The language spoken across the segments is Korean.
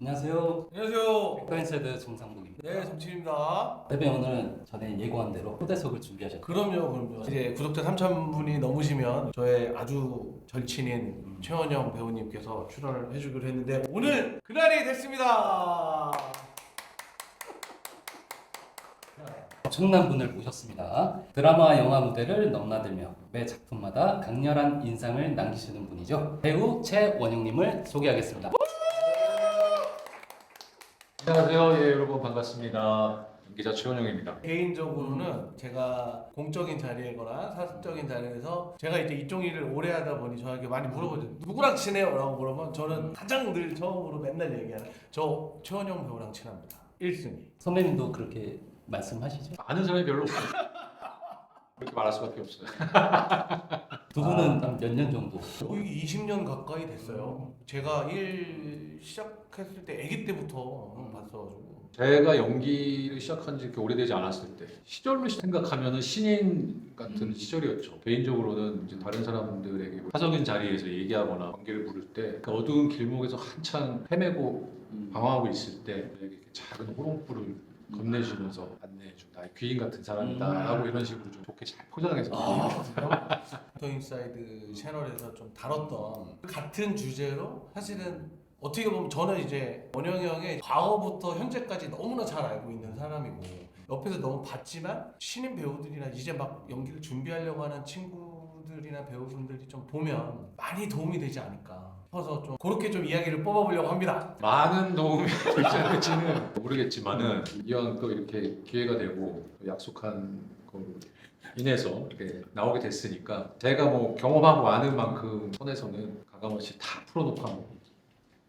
안녕하세요. 안녕하세요. 백과인사이드 정상국입니다. 네, 정치입니다. 대변 오늘은 전에 예고한 대로 초대석을 준비하셨죠? 그럼요. 이제 구독자 3,000분이 넘으시면 저의 아주 절친인 최원영 배우님께서 출연을 해주기로 했는데 오늘 그날이 됐습니다. 엄청난 분을 모셨습니다. 드라마와 영화 무대를 넘나들며 매 작품마다 강렬한 인상을 남기시는 분이죠. 배우 최원영님을 소개하겠습니다. 안녕하세요. 예, 여러분 반갑습니다. 기자 최원영입니다. 개인적으로는 제가 공적인 자리이거나 사적인 자리에서 제가 이제 이쪽 일을 오래 하다 보니 저에게 많이 물어보죠. 누구랑 친해요? 라고 그러면 저는 가장 늘 처음으로 맨날 얘기하는 저 최원영 배우랑 친합니다. 1순위. 선배님도 그렇게 말씀하시죠? 아는 사람이 별로 없어요. 그렇게 말할 수밖에 없어요. 두 분은 몇 년 정도? 거의 20년 가까이 됐어요. 제가 일 시작했을 때 아기 때부터 봤어가지고. 제가 연기를 시작한 지 그렇게 오래되지 않았을 때 시절로 생각하면 신인 같은 시절이었죠. 개인적으로는 이제 다른 사람들에게 사적인 자리에서 얘기하거나 관계를 부를 때 그 어두운 길목에서 한참 헤매고 방황하고 있을 때 이렇게 작은 호롱불을 건네주면서 안내해준 나의 귀인 같은 사람이다라고 이런 식으로 좀 좋게 잘 포장해서 더 인사이드 채널에서 좀 다뤘던 같은 주제로 사실은 어떻게 보면 저는 이제 원영이 형의 과거부터 현재까지 너무나 잘 알고 있는 사람이고 옆에서 너무 봤지만 신인 배우들이나 이제 막 연기를 준비하려고 하는 친구들이나 배우분들이 좀 보면 많이 도움이 되지 않을까 싶어서 좀 그렇게 좀 이야기를 뽑아보려고 합니다. 많은 도움이 될지 안 될지는 모르겠지만은 이왕 또 이렇게 기회가 되고 약속한 거로 인해서 이렇게 나오게 됐으니까 제가 뭐 경험하고 아는 만큼 선에서는 가감없이 다 풀어놓고 한번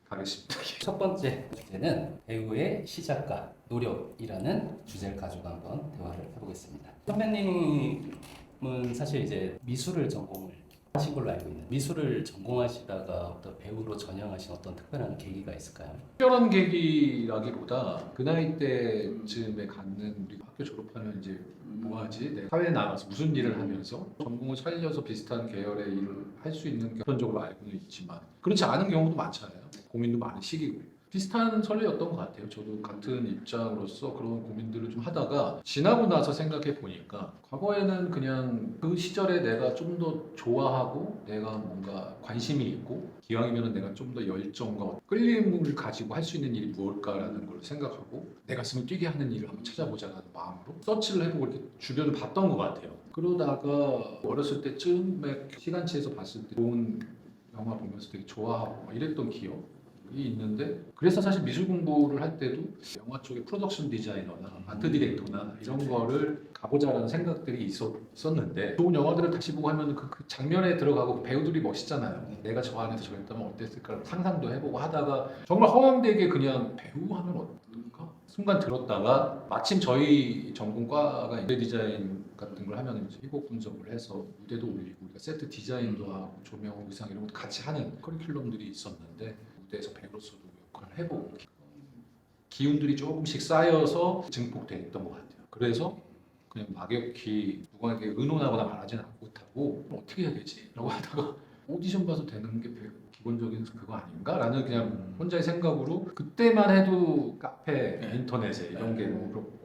가겠습니다. 첫 번째 주제는 배우의 시작과 노력이라는 주제를 가지고 한번 대화를 해보겠습니다. 선배님은 사실 이제 미술을 전공을 하신 걸로 알고 있는데 미술을 전공하시다가 어떤 배우로 전향하신 어떤 특별한 계기가 있을까요? 특별한 계기라기보다 그 나이 때쯤에 갖는 우리 학교 졸업하면 이제 뭐 하지? 내가 사회에 나가서 무슨 일을 하면서 전공을 살려서 비슷한 계열의 일을 할 수 있는 게 표현적으로 알고는 있지만 그렇지 않은 경우도 많잖아요. 고민도 많은 시기고 비슷한 설레였던 것 같아요. 저도 같은 입장으로서 그런 고민들을 좀 하다가 지나고 나서 생각해 보니까 과거에는 그냥 그 시절에 내가 좀 더 좋아하고 내가 뭔가 관심이 있고 기왕이면 내가 좀 더 열정과 끌림을 가지고 할 수 있는 일이 무엇일까라는 걸 생각하고 내 가슴을 뛰게 하는 일을 한번 찾아보자는 마음으로 서치를 해보고 이렇게 주변을 봤던 것 같아요. 그러다가 어렸을 때쯤에 시간치에서 봤을 때 좋은 영화 보면서 되게 좋아하고 막 이랬던 기억이 있는데 그래서 사실 미술 공부를 할 때도 영화 쪽에 프로덕션 디자이너나 아트 디렉터나 이런 거를 가보자라는 생각들이 있었는데 좋은 영화들을 다시 보고 하면 그 장면에 들어가고 배우들이 멋있잖아요. 내가 저 안에서 저랬다면 어땠을까 상상도 해보고 하다가 정말 허황되게 그냥 배우 하면 어떨까? 순간 들었다가 마침 저희 전공과가 무대 디자인 같은 걸 하면 이제 희곡 분석을 해서 무대도 올리고 우리가 세트 디자인도 하고 조명, 의상 이런 것도 같이 하는 커리큘럼들이 있었는데 무대에서 배우로서도 역할을 해보고 기운들이 조금씩 쌓여서 증폭됐던 것 같아요. 그래서 그냥 막연히 누구에게 의논하거나 말하지는 못하고 어떻게 해야 되지? 라고 하다가 오디션 봐서 되는 게 기본적인 그거 아닌가? 라는 그냥 혼자의 생각으로 그때만 해도 카페, 인터넷에 이런 게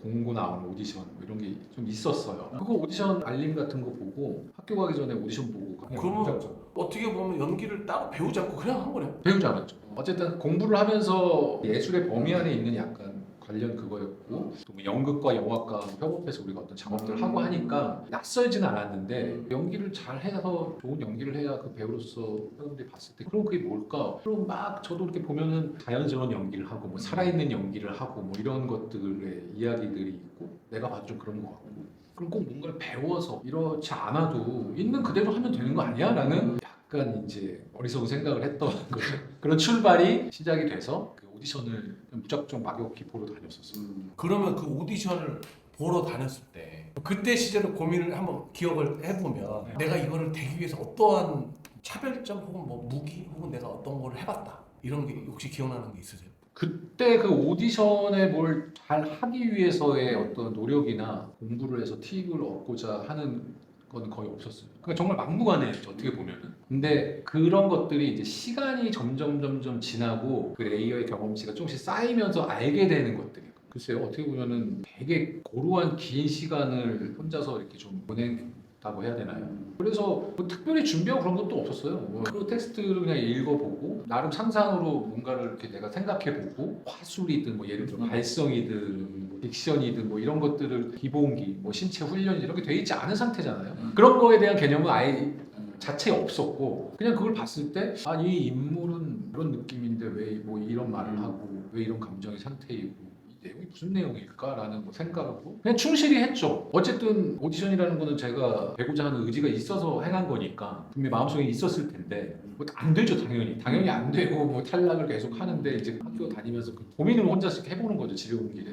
공고 나오는 오디션 뭐 이런 게 좀 있었어요. 그거 오디션 알림 같은 거 보고 학교 가기 전에 오디션 보고 그러면 어떻게 보면 연기를 따로 배우지 않고 그냥 한 거네요. 배우지 않았죠. 어쨌든 공부를 하면서 예술의 범위 안에 있는 약간 관련 그거였고 또뭐 연극과 영화과 협업해서 우리가 어떤 작업들을 하고 하니까 낯설지는 않았는데 연기를 잘 해서 좋은 연기를 해야 그 배우로서 사람들이 봤을 때 그럼 그게 뭘까? 그럼 막 저도 이렇게 보면은 자연스러운 연기를 하고 뭐 살아있는 연기를 하고 뭐 이런 것들의 이야기들이 있고 내가 봐도 좀 그런 것 같고 그럼 꼭 뭔가를 배워서 이렇지 않아도 있는 그대로 하면 되는 거 아니야? 라는 약간 이제 어리석은 생각을 했던 거죠. 그런 출발이 시작이 돼서 그 오디션을 무작정 막연히 보러 다녔었어요. 그러면 그 오디션을 보러 다녔을 때 그때 시절을 고민을 한번 기억을 해보면 내가 이거를 되기 위해서 어떠한 차별점 혹은 뭐 무기 혹은 내가 어떤 거를 해봤다 이런 게 혹시 기억나는 게 있으세요? 그때 그 오디션에 뭘 잘 하기 위해서의 어떤 노력이나 공부를 해서 팁을 얻고자 하는 건 거의 없었어요. 그러니까 정말 막무가내였죠 어떻게 보면은. 근데 그런 것들이 이제 시간이 점점 지나고 그 레이어의 경험치가 조금씩 쌓이면서 알게 되는 것들이에요. 글쎄요 어떻게 보면은 되게 고루한 긴 시간을 혼자서 이렇게 좀 보낸다고 해야 되나요? 그래서 뭐 특별히 준비하고 그런 것도 없었어요. 그 텍스트를 그냥 읽어보고 나름 상상으로 뭔가를 이렇게 내가 생각해보고 화술이든 뭐 예를 들어 발성이든 뭐 딕션이든 뭐 이런 것들을 기본기, 뭐 신체 훈련 이런 게 돼 있지 않은 상태잖아요. 그런 거에 대한 개념은 아예 자체에 없었고 그냥 그걸 봤을 때 아 이 인물은 이런 느낌인데 왜 뭐 이런 말을 하고 왜 이런 감정의 상태이고 이 내용이 무슨 내용일까라는 뭐 생각하고 그냥 충실히 했죠. 어쨌든 오디션이라는 거는 제가 배우자 하는 의지가 있어서 행한 거니까 분명히 마음속에 있었을 텐데 뭐 안 되죠 당연히 안 되고 뭐 탈락을 계속 하는데 이제 학교 다니면서 그 고민을 혼자서 해보는 거죠 집에 오는 길에.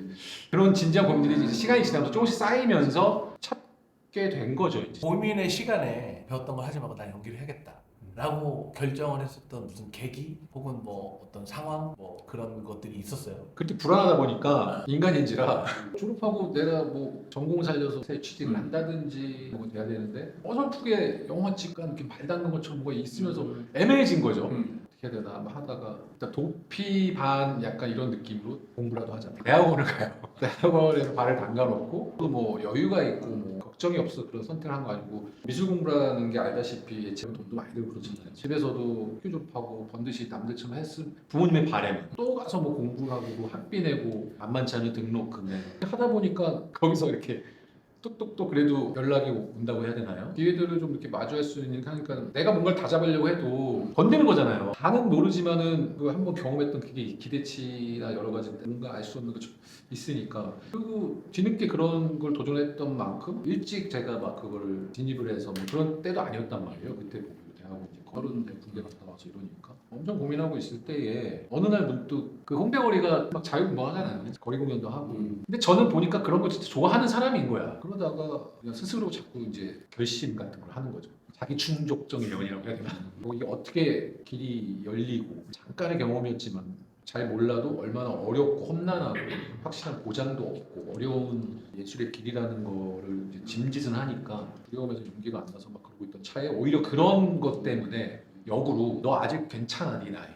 그런 진지한 고민들이 이제 시간이 지나면서 조금씩 쌓이면서 찾게 된 거죠 이제. 고민의 시간에 배웠던 걸 하지 말고 나 연기를 해야겠다 라고 결정을 했었던 무슨 계기 혹은 뭐 어떤 상황 뭐 그런 것들이 있었어요? 그때 불안하다 보니까 인간인지라 졸업하고 내가 뭐 전공 살려서 새 취직을 한다든지 뭐 돼야 되는데 어설프게 영화 찍가 이렇게 말 닿는 것처럼 뭐가 있으면서 애매해진 거죠. 어떻게 해야 되나 뭐 하다가 일단 도피 반 약간 이런 느낌으로 공부라도 하자. 대학원을 가요. 대학원에서 발을 담가놓고 또 뭐 여유가 있고 뭐 걱정이 없어 그런 선택을 한 거 아니고 미술 공부라는 게 알다시피 지금 돈도 많이 들고 그렇잖아요. 집에서도 학교 졸업하고 번듯이 남들처럼 했음 부모님의 바램 또 가서 뭐 공부를 하고 뭐 학비 내고 만만치 않은 등록 금액 하다 보니까 거기서 이렇게 뚝뚝뚝 그래도 연락이 온다고 해야 되나요? 기회들을 좀 이렇게 마주할 수 있는 하니까 내가 뭔가를 다 잡으려고 해도 건드는 거잖아요. 다는 모르지만은 그 한번 경험했던 그게 기대치나 여러 가지 뭔가 알 수 없는 거 좀 있으니까 그리고 뒤늦게 그런 걸 도전했던 만큼 일찍 제가 막 그거를 진입을 해서 뭐 그런 때도 아니었단 말이에요. 그때 보면 대학원 이제 거른데 군대 갔다 와서 이러니까 엄청 고민하고 있을 때에 어느 날 문득 그 홍대거리가 막 자유분방하잖아요. 거리 공연도 하고. 근데 저는 보니까 그런 거 진짜 좋아하는 사람인 거야. 그러다가 그냥 스스로 자꾸 이제 결심 같은 걸 하는 거죠. 자기 충족적 면이라고 해야 되나? 뭐 이게 어떻게 길이 열리고 잠깐의 경험이었지만 잘 몰라도 얼마나 어렵고 험난하고 확실한 보장도 없고 어려운 예술의 길이라는 거를 이제 짐짓은 하니까 두려움에서 용기가 안 나서 막 그러고 있던 차에 오히려 그런 것 때문에 역으로 너 아직 괜찮아 네 나이가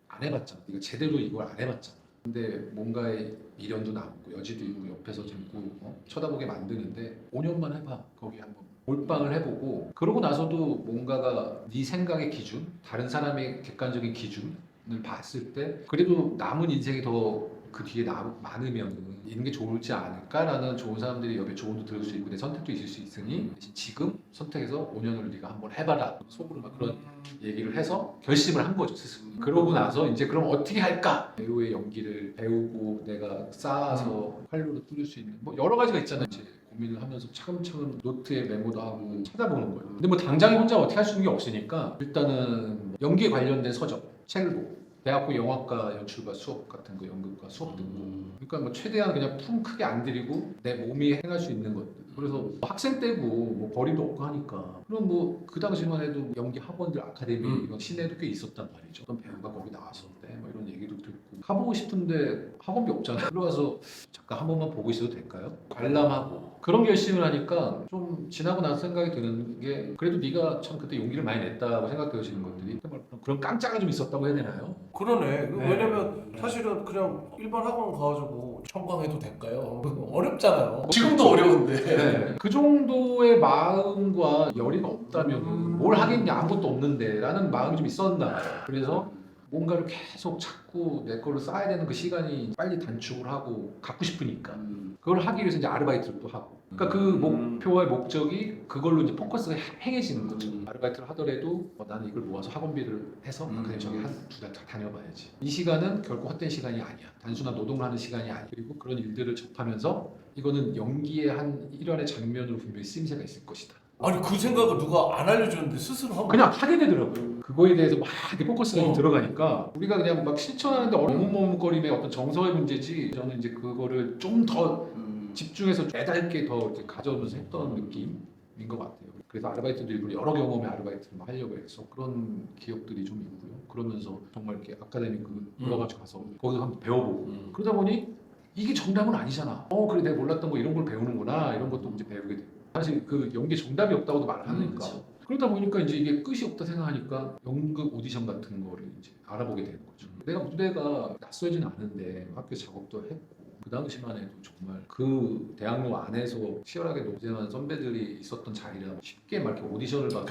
안 해봤잖아 네가 제대로 이걸 안 해봤잖아 근데 뭔가의 미련도 남고 여지도 있고 옆에서 자꾸 쳐다보게 만드는데 5년만 해봐 거기 한번 몰빵을 해보고 그러고 나서도 뭔가가 네 생각의 기준 다른 사람의 객관적인 기준을 봤을 때 그래도 남은 인생이 더 그 뒤에 많으면 있는 게 좋을지 않을까라는 좋은 사람들이 옆에 조언도 들을 수 있고 내 선택도 있을 수 있으니 지금 선택해서 5년을 네가 한번 해봐라 속으로 막 그런 얘기를 해서 결심을 한 거죠 스스로. 그러고 나서 이제 그럼 어떻게 할까? 배우의 연기를 배우고 내가 쌓아서 활로로 뚫을 수 있는 뭐 여러 가지가 있잖아요. 이제 고민을 하면서 차근차근 노트에 메모도 하고 찾아보는 거예요. 근데 뭐 당장에 혼자 어떻게 할 수 있는 게 없으니까 일단은 연기에 관련된 서적, 책을 보고 대학교 영화과 연출과 수업 같은 거 연극과 수업 듣고 그러니까 뭐 최대한 그냥 품 크게 안 들이고 내 몸이 행할 수 있는 것들 그래서 뭐 학생 때고 뭐 벌이도 없고 하니까 그럼 뭐 그 당시만 해도 연기 학원들 아카데미 이런 시내도 꽤 있었단 말이죠. 어떤 배우가 거기 나왔었대 뭐 이런 얘기도 듣고 가보고 싶은데 학원비 없잖아요. 들어가서 잠깐 한 번만 보고 있어도 될까요? 관람하고 그런 결심을 하니까 좀 지나고 나서 생각이 드는 게 그래도 네가 참 그때 용기를 많이 냈다고 생각되어지는 것들이 그런 깡짜가 좀 있었다고 해야 되나요? 그러네. 네. 왜냐면 사실은 그냥 일반 학원 가가지고 청강해도 될까요? 어렵잖아요. 지금도 어려운데. 네. 그 정도의 마음과 열의가 없다면 뭘 하겠냐 아무것도 없는데 라는 마음이 좀 있었나 봐요. 그래서 뭔가를 계속 찾고 내 거를 쌓아야 되는 그 시간이 빨리 단축을 하고 갖고 싶으니까 그걸 하기 위해서 이제 아르바이트를 또 하고 그러니까 그 목표와 목적이 그걸로 이제 포커스가 행해지는 거죠. 아르바이트를 하더라도 나는 이걸 모아서 학원비를 해서 그냥 저기 한 두 달 다녀봐야지. 이 시간은 결코 헛된 시간이 아니야. 단순한 노동을 하는 시간이 아니야. 그리고 그런 일들을 접하면서 이거는 연기의 한 일환의 장면으로 분명히 쓰임새가 있을 것이다. 아니 그 생각을 누가 안 알려주는데 스스로 하고 그냥 하게 되더라고요. 그거에 대해서 막 이렇게 포커스가 들어가니까 우리가 그냥 막 실천하는데 머뭇머뭇거림의 어떤 정서의 문제지 저는 이제 그거를 좀 더 집중해서 매달게 더 이렇게 가져오면서 했던 느낌인 것 같아요. 그래서 아르바이트도 일부러 여러 경험의 아르바이트를 막 하려고 해서 그런 기억들이 좀 있고요. 그러면서 정말 이렇게 아카데미 올라가지고 가서 거기서 한번 배워보고 그러다 보니 이게 정답은 아니잖아. 그래 내가 몰랐던 거 이런 걸 배우는구나 이런 것도 이제 배우게 되고 사실 그 연기 정답이 없다고도 말을 하니까 그쵸. 그러다 보니까 이제 이게 끝이 없다 생각하니까 연극 오디션 같은 거를 이제 알아보게 되는 거죠. 내가 무대가 낯설진 않은데 학교 작업도 했고 그 당시만 해도 정말 그 대학로 안에서 치열하게 노잼한 선배들이 있었던 자리라 쉽게 막 이렇게 오디션을 봐서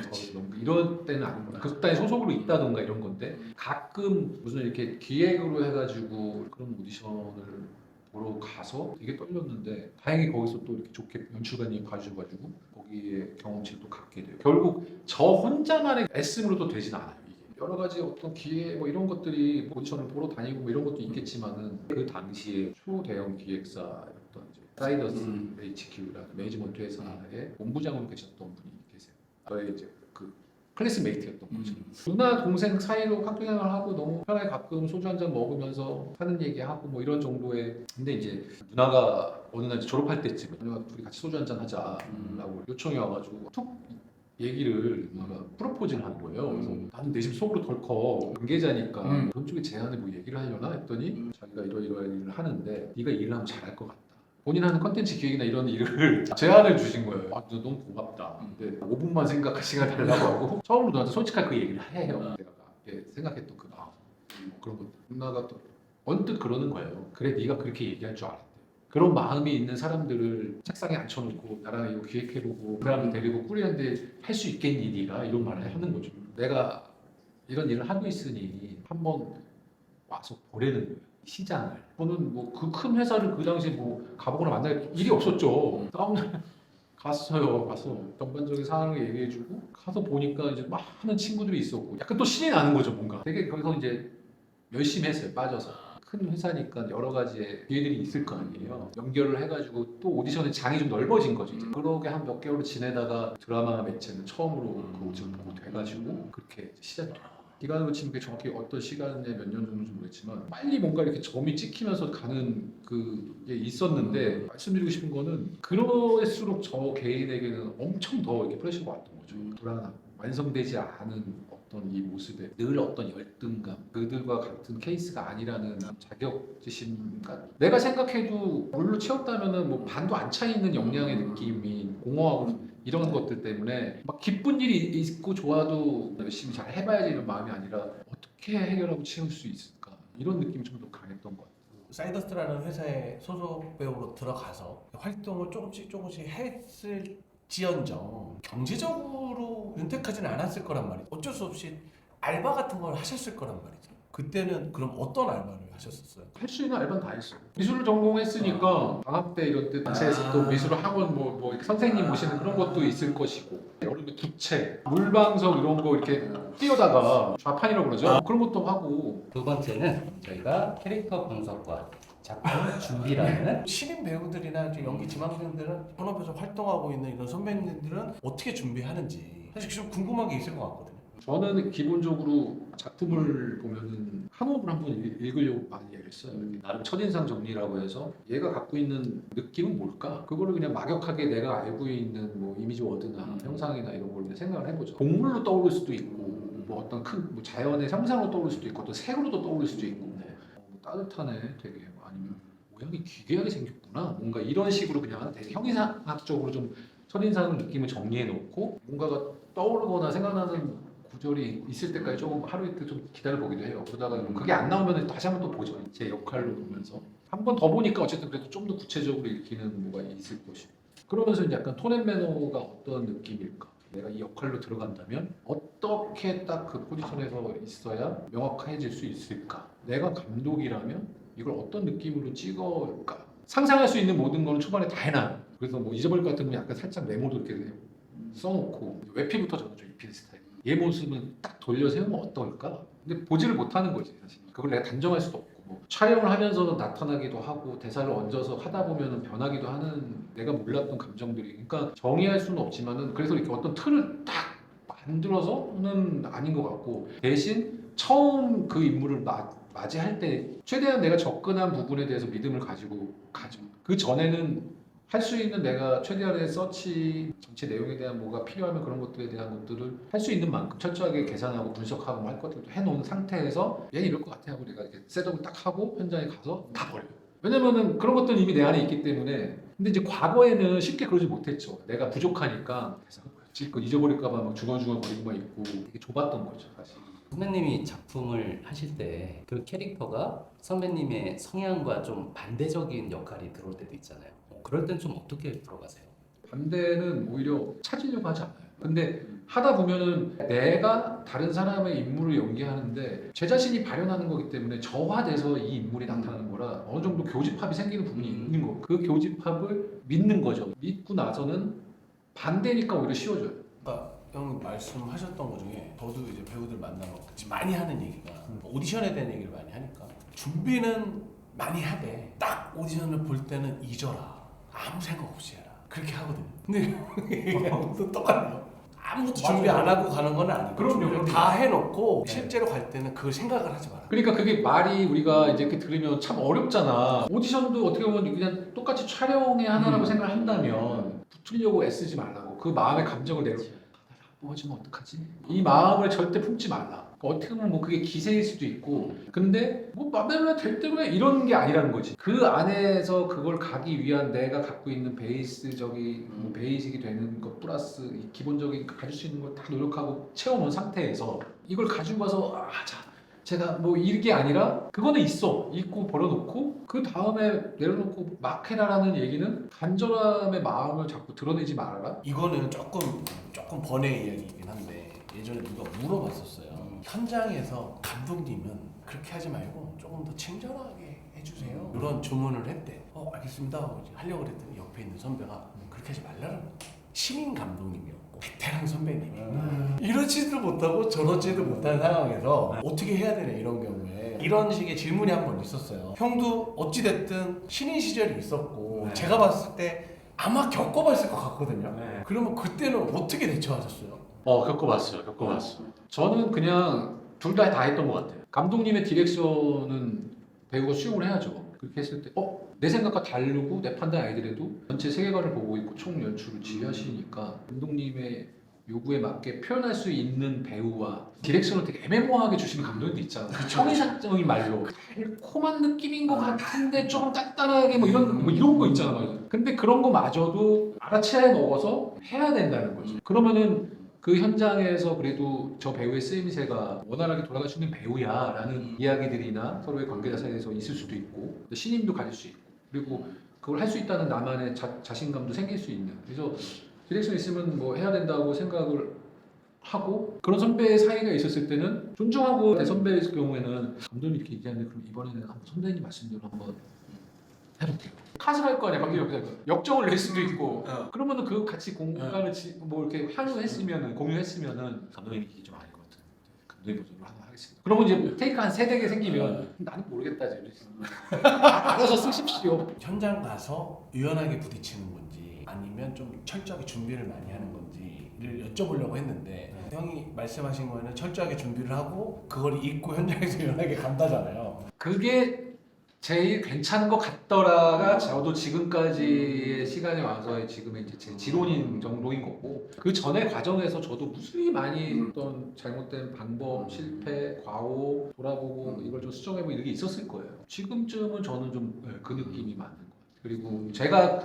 이런 때는 아니구나. 극단에 소속으로 있다던가 이런 건데 가끔 무슨 이렇게 기획으로 해가지고 그런 오디션을 보러 가서 되게 떨렸는데 다행히 거기서 또 이렇게 좋게 연출가님이 봐주셔가지고 거기에 경험치를 또 갖게 돼요. 결국 저 혼자만의 애씀으로도 되진 않아요. 이게 여러 가지 어떤 기회 뭐 이런 것들이 오디션을 보러 다니고 뭐 이런 것도 있겠지만은 그 당시에 초대형 기획사였던 이제 사이더스 HQ라는 매니지먼트 회사의 본부장으로 계셨던 분이 계세요. 저의 이제 그 클래스메이트였던 거죠. 누나 동생 사이로 학교 생활하고 너무 편하게 가끔 소주 한 잔 먹으면서 하는 얘기하고 뭐 이런 정도의. 근데 이제 누나가 어느 날 졸업할 때쯤에 누나가 둘이 같이 소주 한 잔 하자라고 요청이 와가지고 툭 얘기를 누나가 프로포즈를 하는 거예요. 그래서 나는 내심 속으로 덜컥 관계자니까 그런 쪽에 제안을 뭐 얘기를 하려나 했더니 자기가 이러이러한 일을 하는데 네가 일을 하면 잘할 것 같다. 본인 하는 컨텐츠 기획이나 이런 일을 제안을 주신 거예요. 아, 너무 고맙다. 근데 5분만 생각할 시간 달라고 하고 처음으로 누나한테 솔직하게 그 얘기를 해요. 내가 생각했던 그 그런 거 누나가 또 언뜻 그러는 거예요. 그래 네가 그렇게 얘기할 줄 알았대. 그런 마음이 있는 사람들을 책상에 앉혀놓고 나랑 이거 기획해보고 그 사람들 데리고 꾸리는데 할 수 있겠니 네가 이런 말을 하는 거죠. 내가 이런 일을 하고 있으니 한번 와서 보라는 거예요. 시장을. 저는 뭐 그 큰 회사를 그 당시에 뭐 가보거나 만날 일이 없었죠. 다음날 갔어요. 가서 전반적인 상황을 얘기해주고 가서 보니까 이제 많은 친구들이 있었고 약간 또 신이 나는 거죠 뭔가. 되게 거기서 이제 열심히 했어요. 빠져서. 큰 회사니까 여러 가지의 기회들이 있을 거 아니에요. 연결을 해가지고 또 오디션의 장이 좀 넓어진 거죠. 이제. 그러게 한 몇 개월을 지내다가 드라마 매체는 처음으로 그 오디션 보고 돼가지고 그렇게 시작이 돼요. 기간으로 치면 그게 정확히 어떤 시간에 몇 년 정도인지 모르겠지만 빨리 뭔가 이렇게 점이 찍히면서 가는 그게 있었는데 말씀드리고 싶은 거는 그럴수록 저 개인에게는 엄청 더 이렇게 프레셔가 왔던 거죠. 불안함, 완성되지 않은 어떤 이 모습에 늘 어떤 열등감, 그들과 같은 케이스가 아니라는 자격지심감. 내가 생각해도 물로 채웠다면은 뭐 반도 안 차 있는 역량의 느낌이 공허하고 이런 것들 때문에 막 기쁜 일이 있고 좋아도 열심히 잘 해봐야지 이런 마음이 아니라 어떻게 해결하고 채울 수 있을까 이런 느낌이 좀 더 강했던 것 같아요. 사이더스라는 회사에 소속 배우로 들어가서 활동을 조금씩 했을지언정 경제적으로 윤택하지는 않았을 거란 말이죠. 어쩔 수 없이 알바 같은 걸 하셨을 거란 말이죠. 그때는 그럼 어떤 알바를 하셨었어요? 할 수 있는 알바는 다 했어. 미술을 전공했으니까 방학 때 이런 때 단체에서 또 미술 학원 뭐 이렇게 선생님 모시는 그런 것도 있을 것이고 여름에 부채, 물방석 이런 거 이렇게 뛰어다가 좌판이라고 그러죠. 그런 것도 하고. 두 번째는 저희가 캐릭터 분석과 작품 준비라는 신인 배우들이나 이제 연기 지망생들은 본업에서 활동하고 있는 이런 선배님들은 어떻게 준비하는지 사실 좀 궁금한 게 있을 것 같거든요. 저는 기본적으로 작품을 보면은 한호흡을 한번 읽으려고 많이 얘기했어요. 나름 첫인상 정리라고 해서 얘가 갖고 있는 느낌은 뭘까? 그거를 그냥 막역하게 내가 알고 있는 뭐 이미지 워드나 형상이나 이런 걸 그냥 생각을 해보죠. 동물로 떠오를 수도 있고 뭐 어떤 큰 뭐 자연의 형상으로 떠오를 수도 있고 또 색으로도 떠오를 수도 있고 뭐 따뜻하네 되게 아니면 모양이 기괴하게 생겼구나 뭔가 이런 식으로 그냥 되게 형이상학적으로 좀 첫인상 느낌을 정리해 놓고 뭔가가 떠오르거나 생각나는 구절이 있을 때까지 조금 하루 이틀 좀 기다려 보기도 해요. 그러다가 그게 안 나오면 다시 한 번 또 보죠. 제 역할로 보면서 한 번 더 보니까 어쨌든 그래도 좀 더 구체적으로 읽히는 뭐가 있을 것이고 그러면서 이제 약간 톤 앤 매너가 어떤 느낌일까? 내가 이 역할로 들어간다면 어떻게 딱 그 포지션에서 있어야 명확해질 수 있을까? 내가 감독이라면 이걸 어떤 느낌으로 찍어올까? 상상할 수 있는 모든 걸 초반에 다 해놔요. 그래서 뭐 잊어버릴 것 같으면 약간 살짝 메모도 이렇게 써놓고 외피부터 저는 좀 입히는 스타일. 얘 모습은 딱 돌려 세우면 어떨까? 근데 보지를 못하는 거지 사실. 그걸 내가 단정할 수도 없고 뭐 촬영을 하면서도 나타나기도 하고 대사를 얹어서 하다 보면 변하기도 하는 내가 몰랐던 감정들이. 그러니까 정의할 수는 없지만은 그래서 이렇게 어떤 틀을 딱 만들어서는 아닌 것 같고 대신 처음 그 인물을 맞이할 때 최대한 내가 접근한 부분에 대해서 믿음을 가지고 가죠. 그 전에는 할 수 있는 내가 최대한의 서치 전체 내용에 대한 뭐가 필요하면 그런 것들에 대한 것들을 할 수 있는 만큼 철저하게 계산하고 분석하고 할 것들도 해놓은 상태에서 얘는 이럴 것 같아 하고 내가 이렇게 셋업을 딱 하고 현장에 가서 다 버려요. 왜냐면은 그런 것들은 이미 내 안에 있기 때문에. 근데 이제 과거에는 쉽게 그러지 못했죠. 내가 부족하니까 그 잊어버릴까봐 막 중얼중얼거리고만 있고 되게 좁았던 거죠 사실. 선배님이 작품을 하실 때 그 캐릭터가 선배님의 성향과 좀 반대적인 역할이 들어올 때도 있잖아요. 그럴 땐 좀 어떻게 들어가세요? 반대는 오히려 찾으려고 하지 않아요. 근데 하다 보면은 내가 다른 사람의 인물을 연기하는데 제 자신이 발현하는 거기 때문에 저화돼서 이 인물이 나타나는 거라 어느 정도 교집합이 생기는 부분이 있는 거고 그 교집합을 믿는 거죠. 믿고 나서는 반대니까 오히려 쉬워져요. 그러니까 형 말씀하셨던 것 중에 저도 이제 배우들 만나면 많이 하는 얘기가 오디션에 대한 얘기를 많이 하니까 준비는 많이 하되 딱 오디션을 볼 때는 잊어라. 아무 생각 없이 해라. 그렇게 하거든요. 근데 또 똑같네요. 아무것도 준비 안 하고 가는 건 아니고 그럼요, 준비를 그럼요. 다 해놓고 네. 실제로 갈 때는 그걸 생각을 하지 마라. 그러니까 그게 말이 우리가 이제 이렇게 들으면 참 어렵잖아. 오디션도 어떻게 보면 그냥 똑같이 촬영의 하나라고 생각을 한다면 붙으려고 애쓰지 말라고. 그 마음의 감정을 내려. 뽑아주면 어떡하지? 이 마음을 절대 품지 말라. 어떻게 보면 뭐 그게 기세일 수도 있고, 근데 뭐 맘대로 될 대로 해 이런 게 아니라는 거지. 그 안에서 그걸 가기 위한 내가 갖고 있는 베이스적인 뭐 베이직이 되는 것 플러스 이 기본적인 가질 수 있는 걸 다 노력하고 채워놓은 상태에서 이걸 가지고 가서 자 제가 뭐 이게 아니라 그거는 있고 버려놓고 그 다음에 내려놓고 막 해라라는 얘기는 간절함의 마음을 자꾸 드러내지 말아라. 이거는 조금 번외 이야기이긴 한데 예전에 누가 물어봤었어요. 현장에서 감독님은 그렇게 하지 말고 조금 더 친절하게 해주세요. 이런 주문을 했대. 알겠습니다 하고 이제 하려고 그랬더니 옆에 있는 선배가 그렇게 하지 말라는 거야. 신인 감독님이었고 베테랑 선배님이 이러지도 못하고 저러지도 못한 상황에서 어떻게 해야 되냐 이런 경우에 이런 식의 질문이 한 번 있었어요. 형도 어찌됐든 신인 시절이 있었고 네. 제가 봤을 때 아마 겪어봤을 것 같거든요. 네. 그러면 그때는 어떻게 대처하셨어요? 겪어봤어요. 저는 그냥 둘 다 했던 것 같아요. 감독님의 디렉션은 배우가 수용을 해야죠. 그렇게 했을 때, 내 생각과 다르고 내 판단이 아니더라도 전체 세계관을 보고 있고 총 연출을 지휘하시니까 감독님의 요구에 맞게 표현할 수 있는 배우와 디렉션을 되게 애매모호하게 주시는 감독님도 있잖아요. 청이사적인 말로 달콤한 느낌인 것 같은데 좀 단단하게 뭐 이런 거 있잖아요. 근데 그런 거 마저도 알아채 먹어서 해야 된다는 거죠. 그러면은 그 현장에서 그래도 저 배우의 쓰임새가 원활하게 돌아갈 수 있는 배우야라는 이야기들이나 서로의 관계자 사이에서 있을 수도 있고 신임도 가질 수 있고 그리고 그걸 할 수 있다는 나만의 자신감도 생길 수 있는 그래서 디렉션 있으면 뭐 해야 된다고 생각을 하고 그런 선배의 사이가 있었을 때는 존중하고 내 선배의 경우에는 감독님이 이렇게 얘기하는데 그럼 이번에는 한번 선배님 말씀대로 한번 해볼게요. 컷을 할 거 아니야. 감독님 옆에서 역정을 낼 수도 있고 그러면은 그 같이 공간을 뭐 이렇게 향유했으면은 공유했으면은 감독님이 이게 좀 아닌 것 같은 감독님 버전으로 하나 하겠습니다. 그러면 이제 테이크 한 3-4개 생기면 나는 모르겠다 이제 알아서 쓰십시오. 현장 가서 유연하게 부딪히는 건지 아니면 좀 철저하게 준비를 많이 하는 건지를 여쭤보려고 했는데 형이 말씀하신 거에는 철저하게 준비를 하고 그걸 잊고 현장에서 유연하게 간다잖아요. 그게 제일 괜찮은 것 같더라가 저도 지금까지의 시간에 와서의 지금의 이제 제 지론인 정도인 거고 그 전의 과정에서 저도 무수히 많이 어떤 잘못된 방법, 실패, 과오 돌아보고 이걸 좀 수정해보고 이런 게 있었을 거예요. 지금쯤은 저는 좀 그 느낌이 맞는 것 같아요. 그리고 제가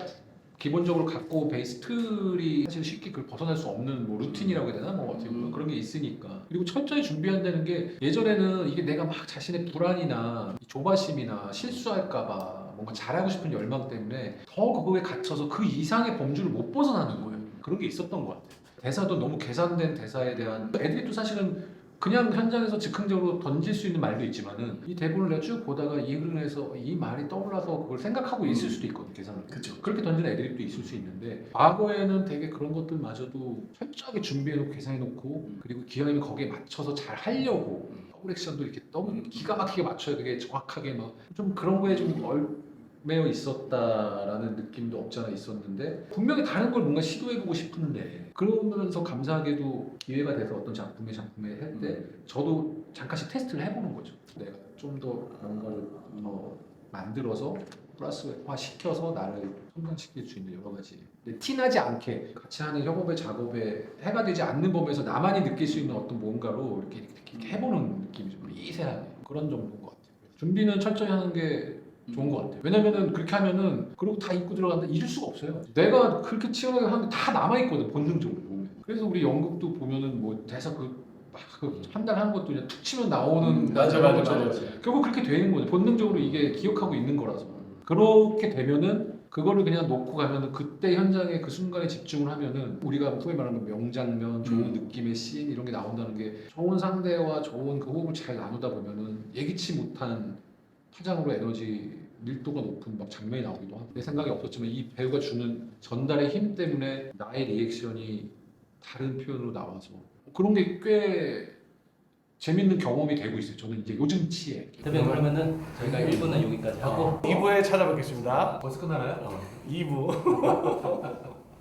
기본적으로 갖고 온 베이스 틀이 사실 쉽게 그걸 벗어날 수 없는 뭐 루틴이라고 해야 되나 뭐 어떻게 보면 그런 게 있으니까 그리고 철저히 준비한다는 게 예전에는 이게 내가 막 자신의 불안이나 조바심이나 실수할까봐 뭔가 잘하고 싶은 열망 때문에 더 그거에 갇혀서 그 이상의 범주를 못 벗어나는 거예요. 그런 게 있었던 것 같아요. 대사도 너무 계산된 대사에 대한 애드립도 사실은 그냥 현장에서 즉흥적으로 던질 수 있는 말도 있지만은 이 대본을 내가 쭉 보다가 이 흐름에서 이 말이 떠올라서 그걸 생각하고 있을 수도 있거든 계산을. 그쵸. 그렇게 던지는 애드립도 있을 수 있는데 과거에는 되게 그런 것들마저도 철저하게 준비해놓고 계산해놓고 그리고 기왕이면 거기에 맞춰서 잘 하려고 더블 액션도 이렇게 너무 기가 막히게 맞춰야 되게 정확하게 막 좀 그런 거에 좀 매여 있었다라는 느낌도 없지 않아 있었는데 분명히 다른 걸 뭔가 시도해보고 싶은데 그러면서 감사하게도 기회가 돼서 어떤 작품에 할 때 저도 잠깐씩 테스트를 해보는 거죠. 내가 좀 더 뭔가를 만들어서 플러스화 시켜서 나를 성장시킬 수 있는 여러 가지 근데 티나지 않게 같이 하는 협업의 작업에 해가 되지 않는 범위에서 나만이 느낄 수 있는 어떤 뭔가로 이렇게 해보는 느낌이 좀 미세하게 그런 정도인 것 같아요. 준비는 철저히 하는 게 좋은 것 같아요. 왜냐면은 그렇게 하면은 그러고 다 입고 들어간다 잊을 수가 없어요. 내가 그렇게 치열하게 하는 게 다 남아 있거든 본능적으로. 그래서 우리 연극도 보면은 뭐 대사 한 달 한 것도 그냥 툭 치면 나오는 맞아. 결국 그렇게 되는 거죠. 본능적으로 이게 기억하고 있는 거라서. 그렇게 되면은 그거를 그냥 놓고 가면은 그때 현장에 그 순간에 집중을 하면은 우리가 소위 말하는 명장면, 좋은 느낌의 씬 이런 게 나온다는 게 좋은 상대와 좋은 그 호흡을 잘 나누다 보면은 예기치 못한 파장으로 에너지 밀도가 높은 막 장면이 나오기도 하고 내 생각이 없었지만 이 배우가 주는 전달의 힘 때문에 나의 리액션이 다른 표현으로 나와서 그런 게 꽤 재밌는 경험이 되고 있어요. 저는 이제 요즘 치에. 대표님 그러면은 저희가 1부는 여기까지 하고 2부에 찾아뵙겠습니다. 벌써 끝나나요? 2부.